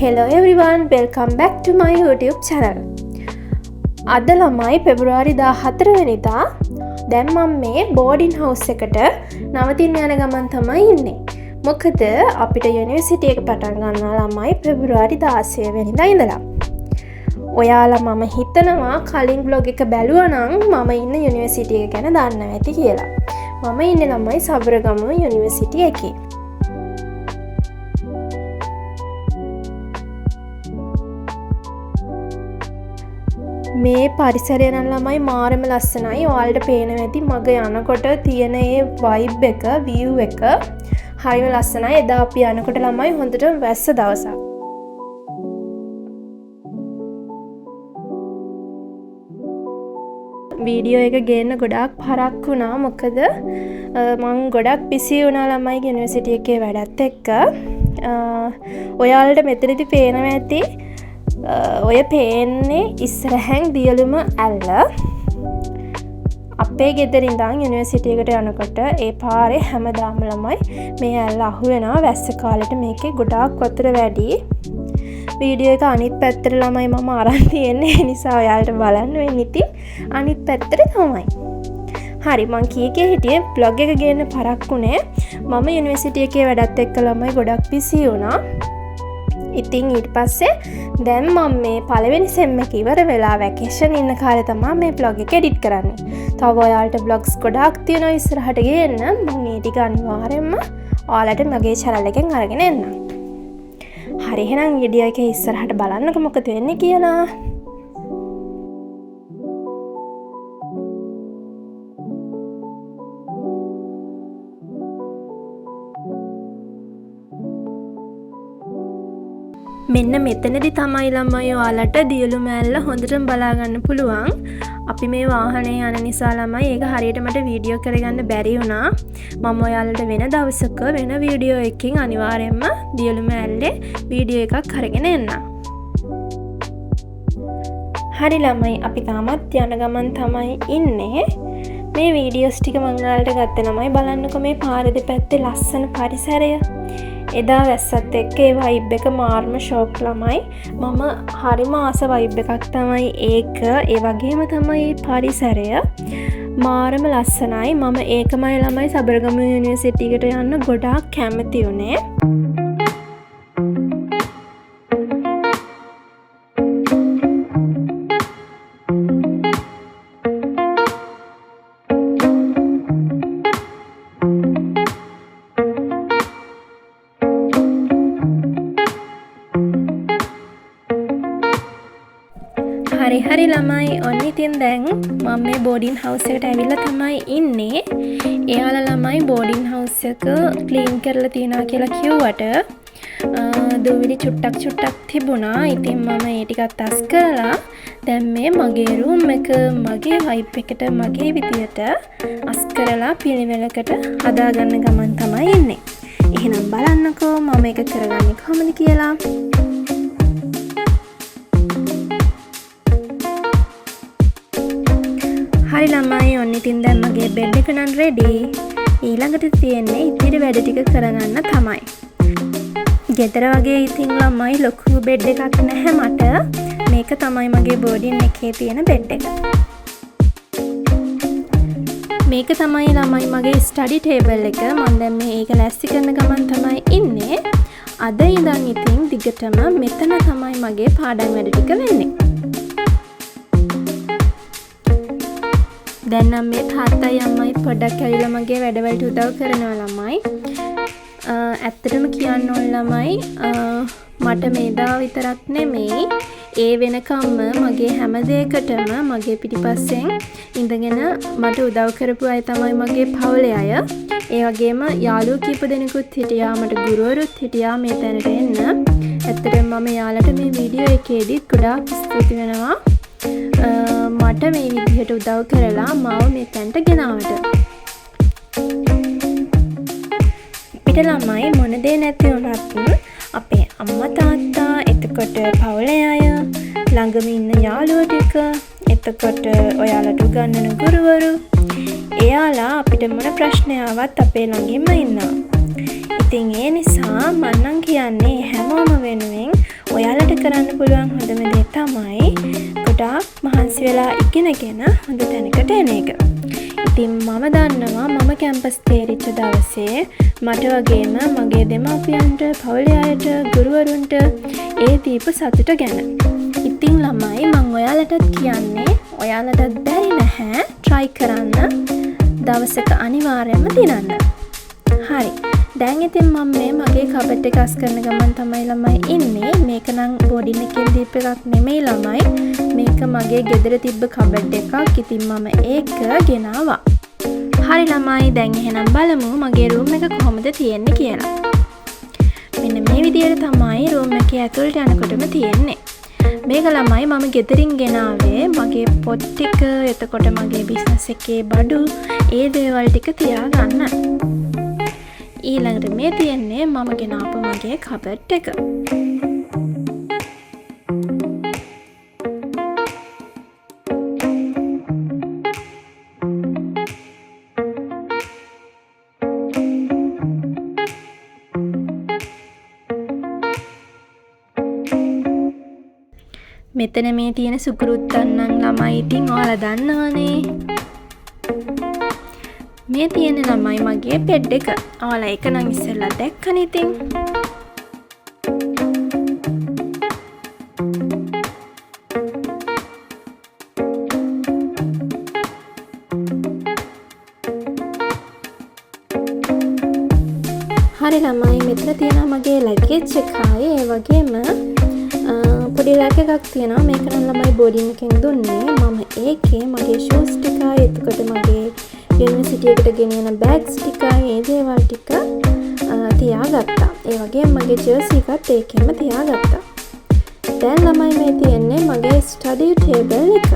Hello everyone, welcome back to my YouTube channel. අද ළමයි පෙබරවාරි 14 වෙනිදා. දැන් මම මේ බෝඩින් හවුස් එකට නවතින්න යන ගමන් තමයි ඉන්නේ. මොකද අපිට යුනිවර්සිටි එක පටන් ගන්නවා ළමයි පෙබරවාරි 16 වෙනිදා ඉඳලා. ඔයාලා මම හිතනවා කලින් බ්ලොග් එක බැලුවා නම් මම ඉන්න යුනිවර්සිටි එක ගැන දන්නවා ඇති කියලා. මම ඉන්නේ ළමයි සබරගමුව යුනිවර්සිටි එකේ. මේ පරිසරය නම් ළමයි මාරම ලස්සනයි. ඔයාලට පේනවා ඇති මග යනකොට තියෙන ඒ vibe එක, view එක හරිම ලස්සනයි. එදා අපි යනකොට ළමයි හොඳට වැස්ස දවසක්. වීඩියෝ එක ගේන්න ගොඩාක් පරක් වුණා. මොකද මං ගොඩක් බිසි වුණා ළමයි යුනිවර්සිටි එකේ වැඩත් එක්ක. ඔයාලට මෙතනදී පේනවා ඇති ඔය පේන්නේ ඉස්සරහෙන් දියලුම ඇල්ල. අපේ ගෙදරින් ඉඳන් යුනිවර්සිටි එකට යනකොට ඒ පාරේ හැමදාම ළමයි මේ ඇල්ල අහු වෙනවා. වැස්ස කාලෙට මේකේ ගොඩාක් වතුර වැඩි. වීඩියෝ එක අනිත් පැත්තට ළමයි මම අරන් තියෙන්නේ. ඒ නිසා ඔයාලට බලන්න වෙන්නේ ඉතින් අනිත් පැත්තට තමයි. හරි, මං කීකේ හිටියේ බ්ලොග් එක ගේන්න පරක් වුණේ. මම යුනිවර්සිටි එකේ වැඩත් එක්ක ළමයි ගොඩක් බිසි වුණා. ඉතින් ඊට පස්සේ දැන් මම මේ පළවෙනි සෙම් එක ඉවර වෙලා වැකේෂන් ඉන්න කාලේ තමයි මේ බ්ලොග් එක එඩිට් කරන්නේ. තව ඔයාලට බ්ලොග්ස් ගොඩාක් තියෙනවා ඉස්සරහට ගේන්න. මම මේ ටික අනිවාර්යෙන්ම ඔයාලට මගේ channel එකෙන් අරගෙන එන්නම්. හරි, එහෙනම් වීඩියෝ එකේ ඉස්සරහට බලන්නකො මොකද වෙන්නේ කියලා. මෙන්න මෙතනදි තමයි ළමයි ඔයාලට දියලු මෑල්ල හොඳටම බලා ගන්න පුළුවන්. අපි මේ වාහනේ යන නිසා ළමයි ඒක හරියට මට වීඩියෝ කරගන්න බැරි වුණා. මම ඔයාලට වෙන දවසක වෙන වීඩියෝ එකකින් අනිවාර්යයෙන්ම දියලු මෑල්ලේ වීඩියෝ එකක් අරගෙන එන්නම්. හරි ළමයි, අපි තාමත් යන ගමන් තමයි ඉන්නේ. මේ වීඩියෝස් ටික මම ඔයාලට ගත්ත ළමයි බලන්නකො මේ පාර දෙපැත්තේ ලස්සන පරිසරය. එදා වැස්සත් එක්ක ඒ වයිබ් එක මාර්ම ෂෝක් ළමයි. මම හරිම ආස වයිබ් එකක් තමයි ඒක. ඒ වගේම තමයි පරිසරය මාරම ලස්සනයි. මම ඒකමයි ළමයි සබරගමුව යුනිවර්සිටි එකට යන්න ගොඩාක් කැමති වුණේ. හරි ළමයි, ඔන්න ඉතින් දැන් මම මේ බෝඩින් හවුස් එකට ඇවිල්ලා තමයි ඉන්නේ. එයාලා ළමයි බෝඩින් හවුස් එක ක්ලීන් කරලා තියනවා කියලා කිව්වට දුවිලි චුට්ටක් තිබුණා. ඉතින් මම ඒ ටිකත් අස් කරලා දැන් මේ මගේ රූම් එක මගේ වයිබ් එකට මගේ විදියට අස් කරලා පිළිවෙලකට හදාගන්න ගමන් තමයි ඉන්නේ. එහෙනම් බලන්නකෝ මම ඒක කරගන්නේ කොහොමද කියලා. හරි ළමයි, ඔන්න ඉතින් දැන් මගේ බෙඩ් එක නම් රෙඩි. ඊළඟට තියෙන්නේ ඉතිරි වැඩ ටික කරගන්න තමයි. ගෙදර වගේ ඉතින් ළමයි ලොකු බෙඩ් එකක් නැහැ මට. මේක තමයි මගේ බෝඩින් එකේ තියෙන බෙඩ් එක. මේක තමයි ළමයි මගේ ස්ටඩි ටේබල් එක. මම දැන් මේක ලෑස්ති කරන ගමන් තමයි ඉන්නේ. අද ඉඳන් ඉතින් දිගටම මෙතන තමයි මගේ පාඩම් වැඩ ටික වෙන්නේ. දැන් නම් මේ තාත්තයි අම්මයි පොඩ්ඩක් ඇවිල්ලා මගේ වැඩවලට උදව් කරනවා ළමයි. ඇත්තටම කියන්න ඕන ළමයි මට මේ දා විතරක් නෙමෙයි ඒ වෙනකම්ම මගේ හැම දෙයකටම මගේ පිටිපස්සෙන් ඉඳගෙන මට උදව් කරපු අය තමයි මගේ පවුලේ අය. ඒ වගේම යාළුවෝ කීප දෙනෙකුත් හිටියා, මට ගුරුවරුත් හිටියා මේ තැනට එන්න. ඇත්තටම මම යාළුවට මේ වීඩියෝ එකේදී ගොඩාක් ස්තුති වෙනවා මට මේ විදිහට උදව් කරලා මාව මේ තැනට ගෙනාවට. අපිට ළමයි මොන දේ නැති වුණත් අපේ අම්මා තාත්තා, එතකොට පවුලේ අය, ළඟම ඉන්න යාළුවෝ ටික, එතකොට ඔයාලට උගන්වන ගුරුවරු, එයාලා අපිට මොන ප්‍රශ්නයවත් අපේ ළඟින්ම ඉන්නවා. ඉතින් ඒ නිසා මන්නම් කියන්නේ හැමෝම වෙනුවෙන් ඔයාලට කරන්න පුළුවන් හොඳම දේ තමයි ගොඩාක් මහන්සි වෙලා ඉගෙනගෙන හොඳ තැනකට එන එක. ඉතින් මම දන්නවා මම කැම්පස් තේරිච්ච දවසේ මට වගේම මගේ දෙමාපියන්ට, පවුලේ අයට, ගුරුවරුන්ට ඒ දීපු සතුට ගැන. ඉතින් ළමයි මම ඔයාලටත් කියන්නේ ඔයාලටත් බැරි නැහැ try කරන්න. දවසක අනිවාර්යයෙන්ම දිනන්න. හරි. දැන් ඉතින් මම මේ මගේ කබඩ් එක අස් කරන ගමන් තමයි ළමයි ඉන්නේ. මේක නම් බෝඩින් එකෙන් දීප එකක් නෙමෙයි ළමයි. මේක මගේ ගෙදර තිබ්බ කබඩ් එකක්. ඉතින් මම ඒක ගෙනාවා. හරි ළමයි දැන් එහෙනම් බලමු මගේ රූම් එක කොහොමද තියෙන්නේ කියලා. මෙන්න මේ විදිහට තමයි රූම් එකේ ඇතුළට යනකොටම තියෙන්නේ. මේක ළමයි මම ගෙදරින් ගෙනාවේ මගේ පොත් ටික, එතකොට මගේ බිස්නස් එකේ බඩු, ඒ දේවල් ටික තියාගන්න. ඊළඟට මේ තියෙන්නේ මම ගෙනාපු මගේ කබඩ් එක. මෙතන මේ තියෙන සුකුරුත්තන්නම් ළමයි ඉතින් ඔයාලා දන්නවනේ. මේ තියෙන ළමයි මගේ බෙඩ් එක. ඔයාලා ඒක නම් ඉස්සෙල්ලා දැක්කනේ ඉතින්. හරි ළමයි මෙතන තියෙනවා මගේ ලගේජ් එකයි ඒ වගේම පොඩි රැක් එකක් තියෙනවා. මේක නම් ළමයි බෝඩින් එකෙන් දුන්නේ. මම ඒකේ මගේ ෂූස් ටිකයි, එතකොට මගේ යුනිවර්සිටි එකට ගෙනියන බෑග්ස් ටිකයි, ඒ දේවල් ටික තියාගත්තා. ඒ වගේම මගේ ජර්සි එකත් ඒකෙම තියාගත්තා. දැන් ළමයි මේ තියෙන්නේ මගේ ස්ටඩි ටේබල් එක.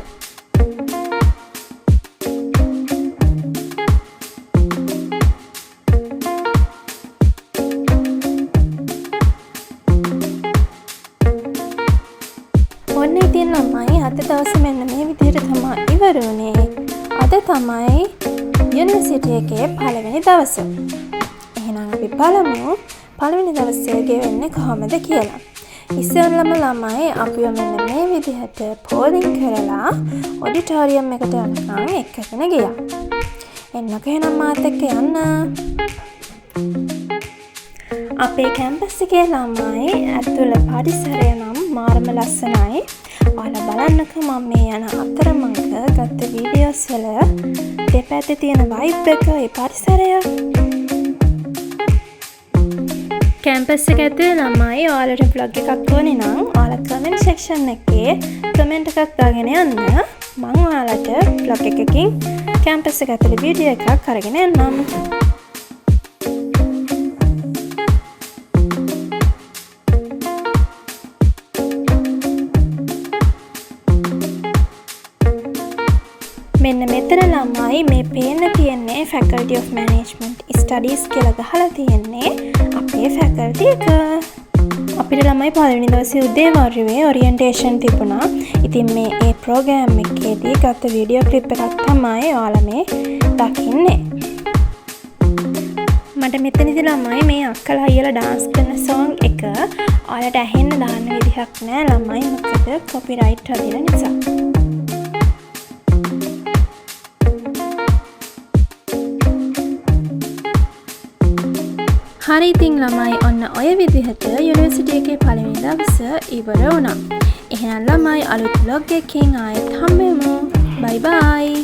ඔන්න ඉතින් ළමයි අද දවසේ මෙන්න මේ විදිහට තමයි ඉවර වුණේ. අද තමයි යුනිවර්සිටි එකේ පළවෙනි දවස. එහෙනම් අපි බලමු පළවෙනි දවසේ ගෙවෙන්නේ කොහොමද කියලා. ඉස්සෙල්ලාම ළමයි අපිව මෙන්න මේ විදිහට පෝලිං කරලා ඔඩිටෝරියම් එකට යනකම් එක්කගෙන ගියා. එන්නකෝ එහෙනම් මාත් එක්ක යන්න. අපේ කැම්පස් එකේ ළමයි ඇතුළ පරිසරය නම් මාරම ලස්සනයි. ඔයාලා බලන්නකෝ මම මේ යන අතරමඟ ගත්ත වීඩියෝස් වල දෙපැත්තේ තියෙන වයිබ් එක, ඒ පරිසරය. කැම්පස් එක ඇතුලේ ළමයි ඔයාලට vlog එකක් ඕනේ නම් ඔයාලා කමෙන්ට් සෙක්ෂන් එකේ කමෙන්ට් එකක් දාගෙන යන්න. මම ඔයාලට vlog එකකින් කැම්පස් එක ඇතුලේ වීඩියෝ එකක් අරගෙන එන්නම්. මෙන්න මෙතන ළමයි මේ පේන්න තියෙන්නේ Faculty of Management Studies කියලා ගහලා තියෙන්නේ අපේ ෆැකල්ටි එක. අපිට ළමයි පළවෙනි දවසේ උදේ වරුවේ ඔරියන්ටේෂන් තිබුණා. ඉතින් මේ ඒ ප්‍රෝග්‍රෑම් එකේදී ගත්ත වීඩියෝ ක්ලිප් එකක් තමයි ඔයාලා මේ දකින්නේ. මට මෙතනදී ළමයි මේ අක්කලා අයියලා ඩාන්ස් කරන සෝං එක ඔයාලට ඇහෙන්න දාන්න විදිහක් නෑ ළමයි, මොකද කොපිරයිට් හදින නිසා. හරි ඉතින් ළමයි ඔන්න ඔය විදිහට යුනිවර්සිටි එකේ පළවෙනි දවස ඉවර වුණා. එහෙනම් ළමයි අලුත් vlog එකකින් ආයෙත් හම්බෙමු. බයි බයි.